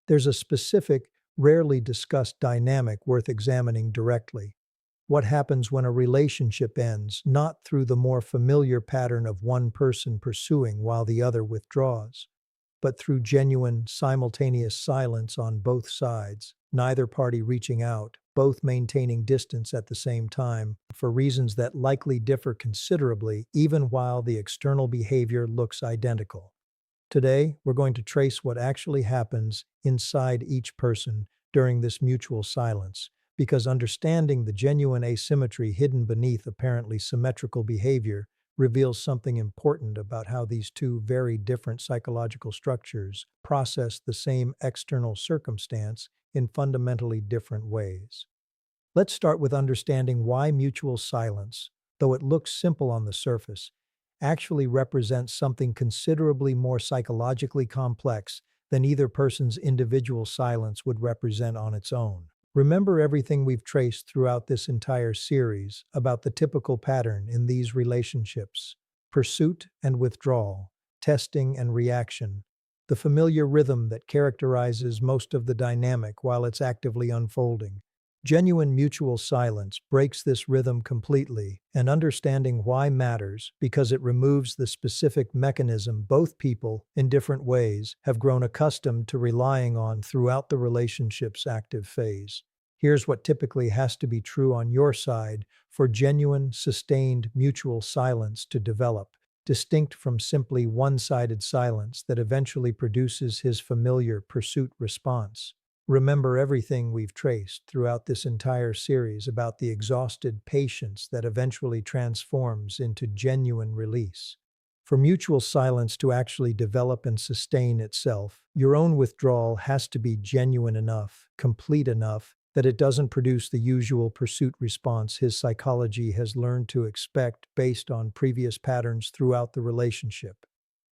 There's a specific, rarely discussed dynamic worth examining directly. What happens when a relationship ends, not through the more familiar pattern of one person pursuing while the other withdraws, but through genuine, simultaneous silence on both sides, neither party reaching out, both maintaining distance at the same time, for reasons that likely differ considerably, even while the external behavior looks identical. Today, we're going to trace what actually happens inside each person during this mutual silence, because understanding the genuine asymmetry hidden beneath apparently symmetrical behavior reveals something important about how these two very different psychological structures process the same external circumstance in fundamentally different ways. Let's start with understanding why mutual silence, though it looks simple on the surface, actually represents something considerably more psychologically complex than either person's individual silence would represent on its own. Remember everything we've traced throughout this entire series about the typical pattern in these relationships: pursuit and withdrawal, testing and reaction, the familiar rhythm that characterizes most of the dynamic while it's actively unfolding. Genuine mutual silence breaks this rhythm completely, and understanding why matters because it removes the specific mechanism both people, in different ways, have grown accustomed to relying on throughout the relationship's active phase. Here's what typically has to be true on your side for genuine, sustained mutual silence to develop, distinct from simply one-sided silence that eventually produces his familiar pursuit response. Remember everything we've traced throughout this entire series about the exhausted patience that eventually transforms into genuine release. For mutual silence to actually develop and sustain itself, your own withdrawal has to be genuine enough, complete enough, that it doesn't produce the usual pursuit response his psychology has learned to expect based on previous patterns throughout the relationship.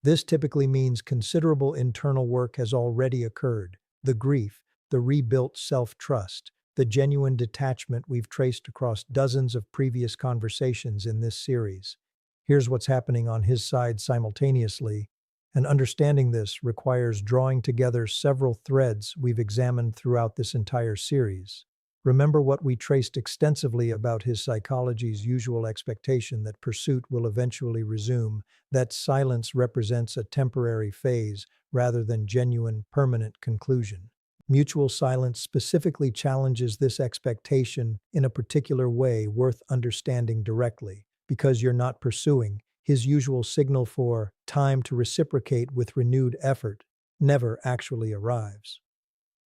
This typically means considerable internal work has already occurred. The grief, the rebuilt self-trust, the genuine detachment we've traced across dozens of previous conversations in this series. Here's what's happening on his side simultaneously, and understanding this requires drawing together several threads we've examined throughout this entire series. Remember what we traced extensively about his psychology's usual expectation that pursuit will eventually resume, that silence represents a temporary phase rather than genuine, permanent conclusion. Mutual silence specifically challenges this expectation in a particular way worth understanding directly. Because you're not pursuing, his usual signal for time to reciprocate with renewed effort never actually arrives.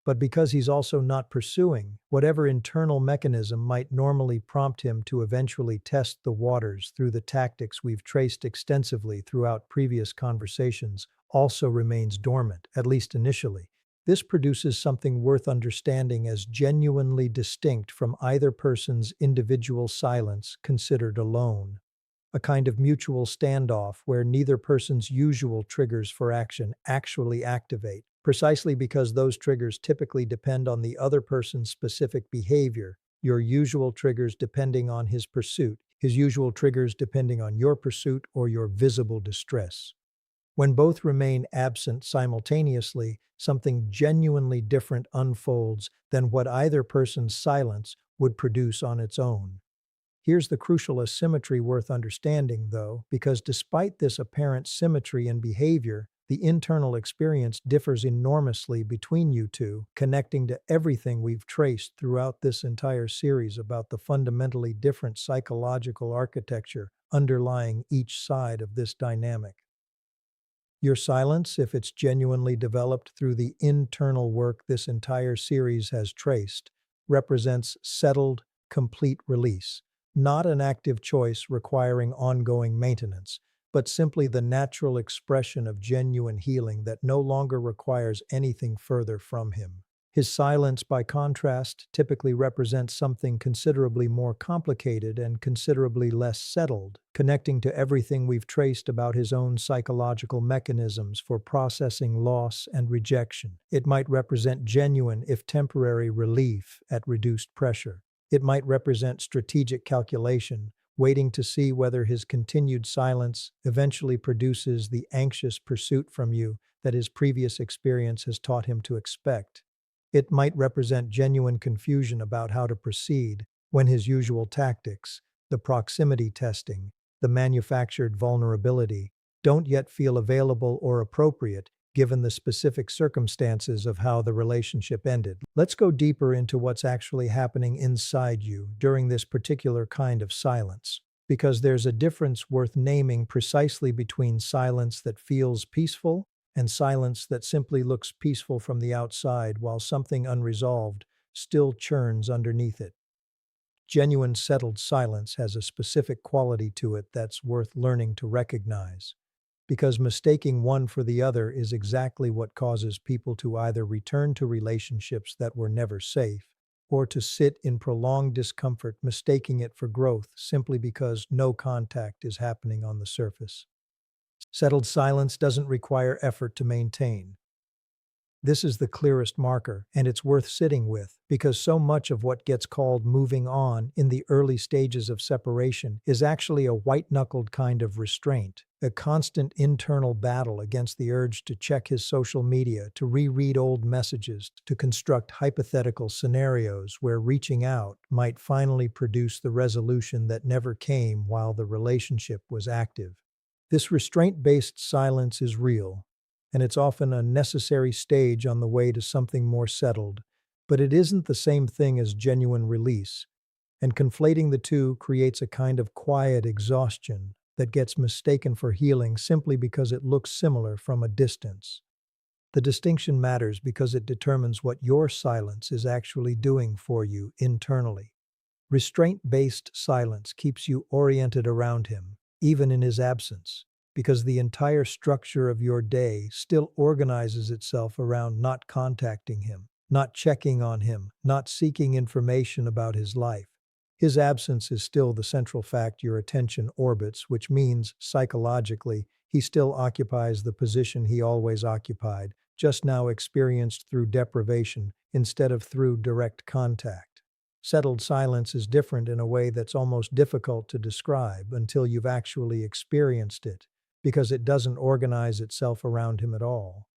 But because he's also not pursuing, whatever internal mechanism might normally prompt him to eventually test the waters through the tactics we've traced extensively throughout previous conversations also remains dormant, at least initially. This produces something worth understanding as genuinely distinct from either person's individual silence considered alone. A kind of mutual standoff where neither person's usual triggers for action actually activate, precisely because those triggers typically depend on the other person's specific behavior, your usual triggers depending on his pursuit, his usual triggers depending on your pursuit or your visible distress. When both remain absent simultaneously, something genuinely different unfolds than what either person's silence would produce on its own. Here's the crucial asymmetry worth understanding, though, because despite this apparent symmetry in behavior, the internal experience differs enormously between you two, connecting to everything we've traced throughout this entire series about the fundamentally different psychological architecture underlying each side of this dynamic. Your silence, if it's genuinely developed through the internal work this entire series has traced, represents settled, complete release, not an active choice requiring ongoing maintenance, but simply the natural expression of genuine healing that no longer requires anything further from him. His silence, by contrast, typically represents something considerably more complicated and considerably less settled, connecting to everything we've traced about his own psychological mechanisms for processing loss and rejection. It might represent genuine, if temporary, relief at reduced pressure. It might represent strategic calculation, waiting to see whether his continued silence eventually produces the anxious pursuit from you that his previous experience has taught him to expect. It might represent genuine confusion about how to proceed when his usual tactics, the proximity testing, the manufactured vulnerability, don't yet feel available or appropriate given the specific circumstances of how the relationship ended. Let's go deeper into what's actually happening inside you during this particular kind of silence, because there's a difference worth naming precisely between silence that feels peaceful and silence that simply looks peaceful from the outside while something unresolved still churns underneath it. Genuine settled silence has a specific quality to it that's worth learning to recognize, because mistaking one for the other is exactly what causes people to either return to relationships that were never safe, or to sit in prolonged discomfort mistaking it for growth simply because no contact is happening on the surface. Settled silence doesn't require effort to maintain. This is the clearest marker, and it's worth sitting with, because so much of what gets called moving on in the early stages of separation is actually a white-knuckled kind of restraint, a constant internal battle against the urge to check his social media, to reread old messages, to construct hypothetical scenarios where reaching out might finally produce the resolution that never came while the relationship was active. This restraint-based silence is real, and it's often a necessary stage on the way to something more settled, but it isn't the same thing as genuine release, and conflating the two creates a kind of quiet exhaustion that gets mistaken for healing simply because it looks similar from a distance. The distinction matters because it determines what your silence is actually doing for you internally. Restraint-based silence keeps you oriented around him, even in his absence, because the entire structure of your day still organizes itself around not contacting him, not checking on him, not seeking information about his life. His absence is still the central fact your attention orbits, which means, psychologically, he still occupies the position he always occupied, just now experienced through deprivation instead of through direct contact. Settled silence is different in a way that's almost difficult to describe until you've actually experienced it, because it doesn't organize itself around him at all.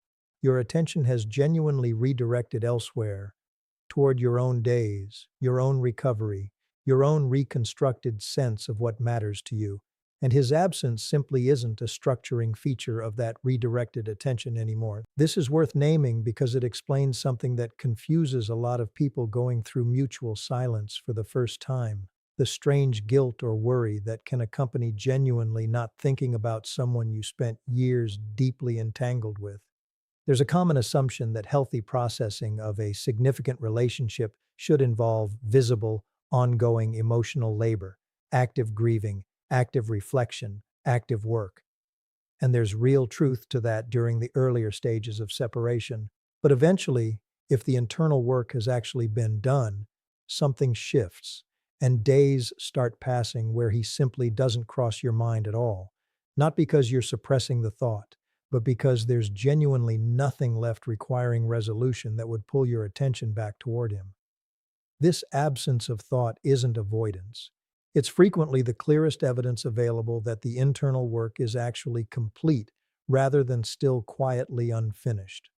Your attention has genuinely redirected elsewhere, toward your own days, your own recovery, your own reconstructed sense of what matters to you, and his absence simply isn't a structuring feature of that redirected attention anymore. This is worth naming because it explains something that confuses a lot of people going through mutual silence for the first time: the strange guilt or worry that can accompany genuinely not thinking about someone you spent years deeply entangled with. There's a common assumption that healthy processing of a significant relationship should involve visible, ongoing emotional labor, active grieving, active reflection, active work. And there's real truth to that during the earlier stages of separation. But eventually, if the internal work has actually been done, something shifts, and days start passing where he simply doesn't cross your mind at all. Not because you're suppressing the thought, but because there's genuinely nothing left requiring resolution that would pull your attention back toward him. This absence of thought isn't avoidance. It's frequently the clearest evidence available that the internal work is actually complete, rather than still quietly unfinished.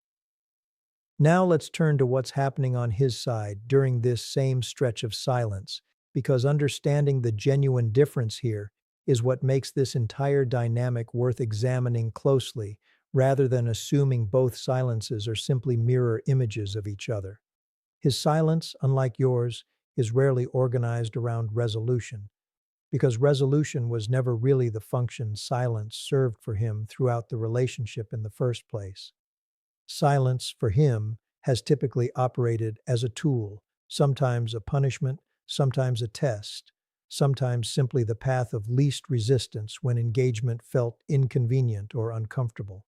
Now let's turn to what's happening on his side during this same stretch of silence, because understanding the genuine difference here is what makes this entire dynamic worth examining closely, rather than assuming both silences are simply mirror images of each other. His silence, unlike yours, is rarely organized around resolution, because resolution was never really the function silence served for him throughout the relationship in the first place. Silence, for him, has typically operated as a tool, sometimes a punishment, sometimes a test, sometimes simply the path of least resistance when engagement felt inconvenient or uncomfortable.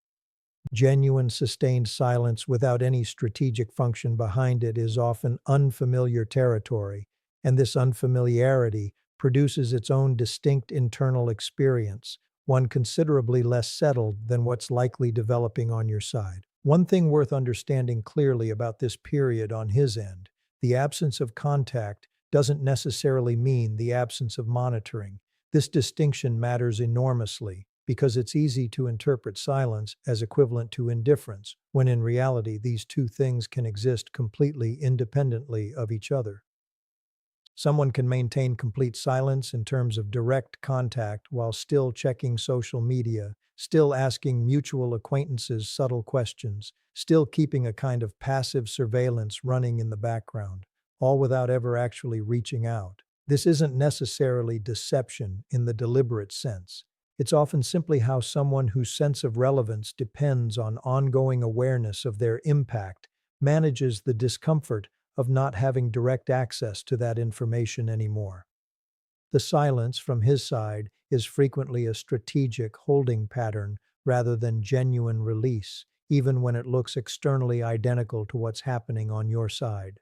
Genuine, sustained silence without any strategic function behind it is often unfamiliar territory, and this unfamiliarity produces its own distinct internal experience, one considerably less settled than what's likely developing on your side. One thing worth understanding clearly about this period on his end: the absence of contact doesn't necessarily mean the absence of monitoring. This distinction matters enormously, because it's easy to interpret silence as equivalent to indifference, when in reality these two things can exist completely independently of each other. Someone can maintain complete silence in terms of direct contact while still checking social media, still asking mutual acquaintances subtle questions, still keeping a kind of passive surveillance running in the background, all without ever actually reaching out. This isn't necessarily deception in the deliberate sense. It's often simply how someone whose sense of relevance depends on ongoing awareness of their impact manages the discomfort of not having direct access to that information anymore. The silence from his side is frequently a strategic holding pattern rather than genuine release, even when it looks externally identical to what's happening on your side.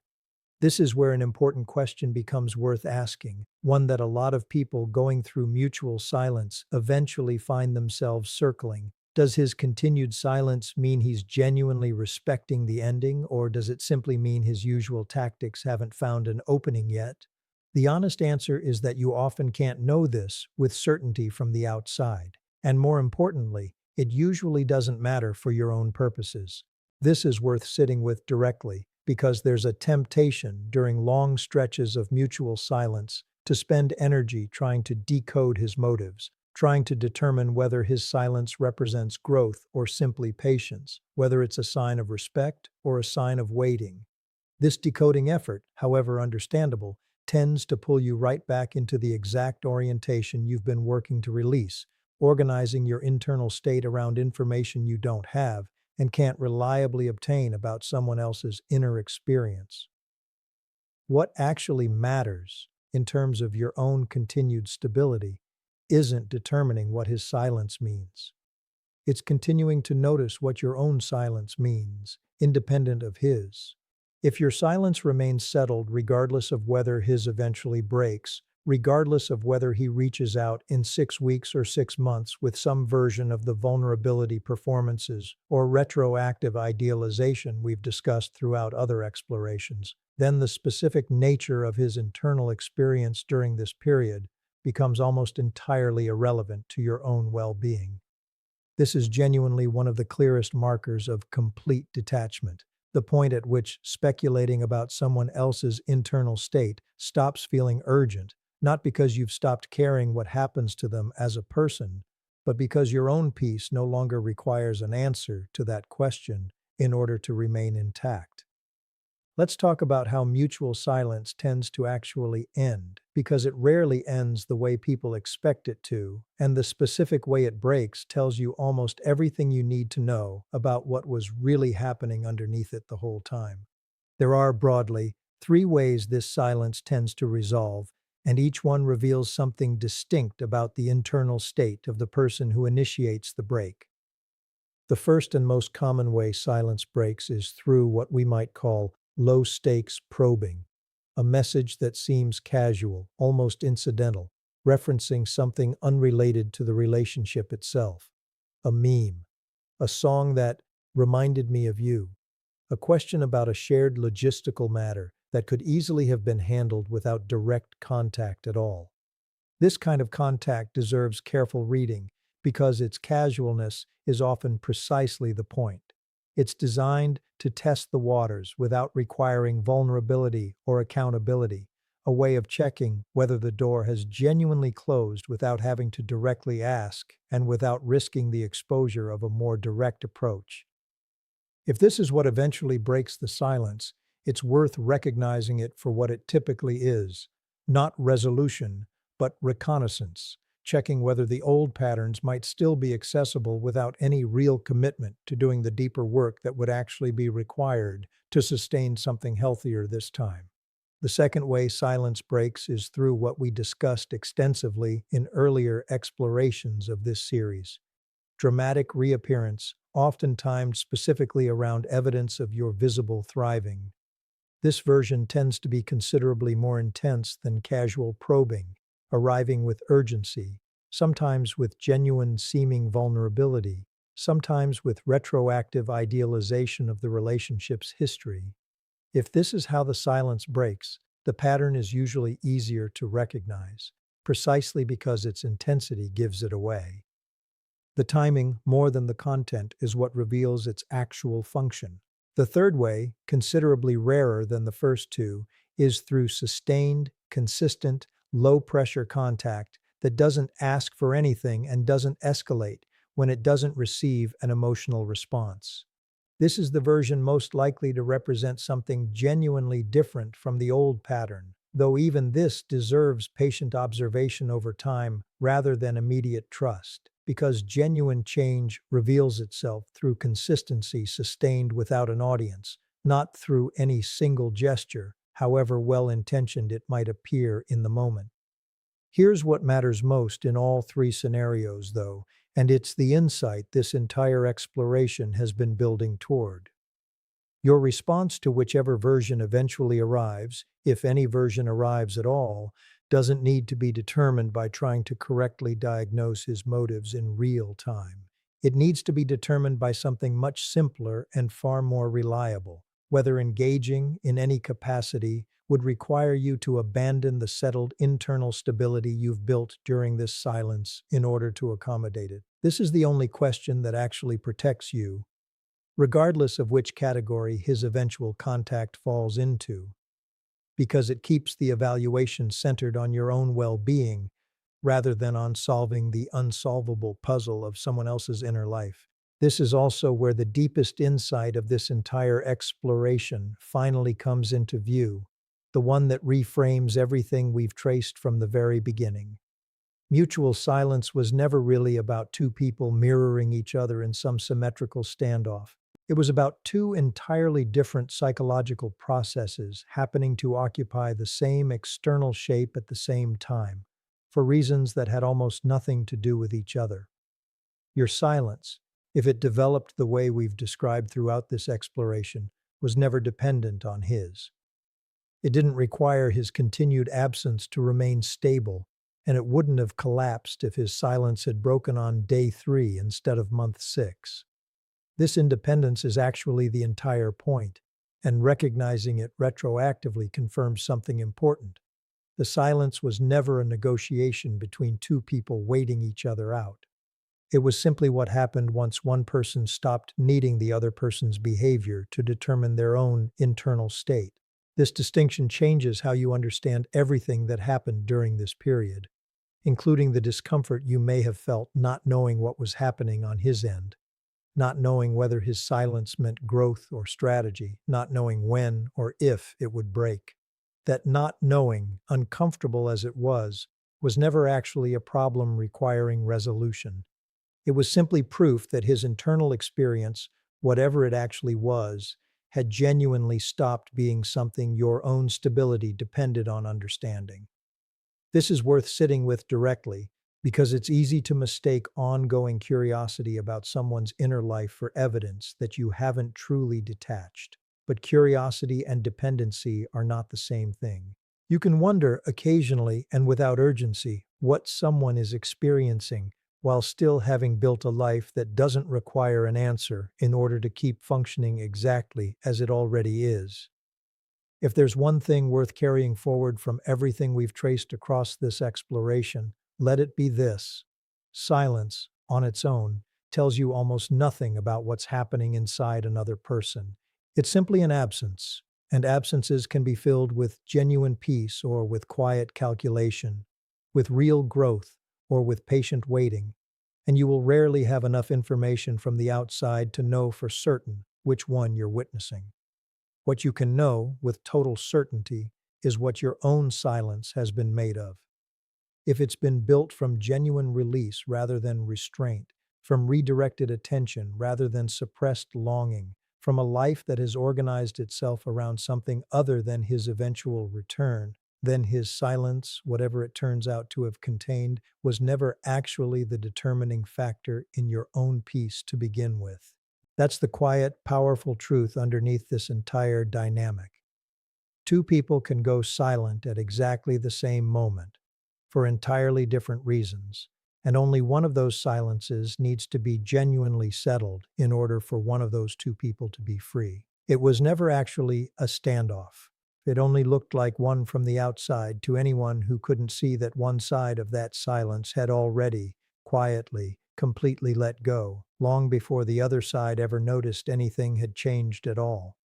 This is where an important question becomes worth asking, one that a lot of people going through mutual silence eventually find themselves circling. Does his continued silence mean he's genuinely respecting the ending, or does it simply mean his usual tactics haven't found an opening yet? The honest answer is that you often can't know this with certainty from the outside. And more importantly, it usually doesn't matter for your own purposes. This is worth sitting with directly, because there's a temptation during long stretches of mutual silence to spend energy trying to decode his motives, trying to determine whether his silence represents growth or simply patience, whether it's a sign of respect or a sign of waiting. This decoding effort, however understandable, tends to pull you right back into the exact orientation you've been working to release, organizing your internal state around information you don't have and can't reliably obtain about someone else's inner experience. What actually matters, in terms of your own continued stability, isn't determining what his silence means. It's continuing to notice what your own silence means, independent of his. If your silence remains settled regardless of whether his eventually breaks, regardless of whether he reaches out in 6 weeks or 6 months with some version of the vulnerability performances or retroactive idealization we've discussed throughout other explorations, then the specific nature of his internal experience during this period becomes almost entirely irrelevant to your own well-being. This is genuinely one of the clearest markers of complete detachment, the point at which speculating about someone else's internal state stops feeling urgent, not because you've stopped caring what happens to them as a person, but because your own peace no longer requires an answer to that question in order to remain intact. Let's talk about how mutual silence tends to actually end, because it rarely ends the way people expect it to, and the specific way it breaks tells you almost everything you need to know about what was really happening underneath it the whole time. There are, broadly, 3 ways this silence tends to resolve, and each one reveals something distinct about the internal state of the person who initiates the break. The first and most common way silence breaks is through what we might call low-stakes probing, a message that seems casual, almost incidental, referencing something unrelated to the relationship itself. A meme, a song that reminded me of you, a question about a shared logistical matter that could easily have been handled without direct contact at all. This kind of contact deserves careful reading because its casualness is often precisely the point. It's designed to test the waters without requiring vulnerability or accountability, a way of checking whether the door has genuinely closed without having to directly ask and without risking the exposure of a more direct approach. If this is what eventually breaks the silence, it's worth recognizing it for what it typically is, not resolution, but reconnaissance, checking whether the old patterns might still be accessible without any real commitment to doing the deeper work that would actually be required to sustain something healthier this time. The second way silence breaks is through what we discussed extensively in earlier explorations of this series: dramatic reappearance, often timed specifically around evidence of your visible thriving. This version tends to be considerably more intense than casual probing, arriving with urgency, sometimes with genuine seeming vulnerability, sometimes with retroactive idealization of the relationship's history. If this is how the silence breaks, the pattern is usually easier to recognize, precisely because its intensity gives it away. The timing, more than the content, is what reveals its actual function. The third way, considerably rarer than the first two, is through sustained, consistent, low-pressure contact that doesn't ask for anything and doesn't escalate when it doesn't receive an emotional response. This is the version most likely to represent something genuinely different from the old pattern, though even this deserves patient observation over time rather than immediate trust, because genuine change reveals itself through consistency sustained without an audience, not through any single gesture, however well-intentioned it might appear in the moment. Here's what matters most in all three scenarios, though, and it's the insight this entire exploration has been building toward. Your response to whichever version eventually arrives, if any version arrives at all, doesn't need to be determined by trying to correctly diagnose his motives in real time. It needs to be determined by something much simpler and far more reliable. Whether engaging in any capacity would require you to abandon the settled internal stability you've built during this silence in order to accommodate it. This is the only question that actually protects you, regardless of which category his eventual contact falls into, because it keeps the evaluation centered on your own well-being rather than on solving the unsolvable puzzle of someone else's inner life. This is also where the deepest insight of this entire exploration finally comes into view, the one that reframes everything we've traced from the very beginning. Mutual silence was never really about two people mirroring each other in some symmetrical standoff. It was about two entirely different psychological processes happening to occupy the same external shape at the same time, for reasons that had almost nothing to do with each other. Your silence, if it developed the way we've described throughout this exploration, was never dependent on his. It didn't require his continued absence to remain stable, and it wouldn't have collapsed if his silence had broken on day 3 instead of month 6. This independence is actually the entire point, and recognizing it retroactively confirms something important. The silence was never a negotiation between two people waiting each other out. It was simply what happened once one person stopped needing the other person's behavior to determine their own internal state. This distinction changes how you understand everything that happened during this period, including the discomfort you may have felt not knowing what was happening on his end, not knowing whether his silence meant growth or strategy, not knowing when or if it would break. That not knowing, uncomfortable as it was never actually a problem requiring resolution. It was simply proof that his internal experience, whatever it actually was, had genuinely stopped being something your own stability depended on understanding. This is worth sitting with directly, because it's easy to mistake ongoing curiosity about someone's inner life for evidence that you haven't truly detached. But curiosity and dependency are not the same thing. You can wonder occasionally and without urgency what someone is experiencing while still having built a life that doesn't require an answer in order to keep functioning exactly as it already is. If there's one thing worth carrying forward from everything we've traced across this exploration, let it be this: silence, on its own, tells you almost nothing about what's happening inside another person. It's simply an absence, and absences can be filled with genuine peace or with quiet calculation, with real growth or with patient waiting, and you will rarely have enough information from the outside to know for certain which one you're witnessing. What you can know with total certainty is what your own silence has been made of. If it's been built from genuine release rather than restraint, from redirected attention rather than suppressed longing, from a life that has organized itself around something other than his eventual return, then his silence, whatever it turns out to have contained, was never actually the determining factor in your own peace to begin with. That's the quiet, powerful truth underneath this entire dynamic. Two people can go silent at exactly the same moment, for entirely different reasons, and only one of those silences needs to be genuinely settled in order for one of those two people to be free. It was never actually a standoff. It only looked like one from the outside to anyone who couldn't see that one side of that silence had already, quietly, completely let go, long before the other side ever noticed anything had changed at all.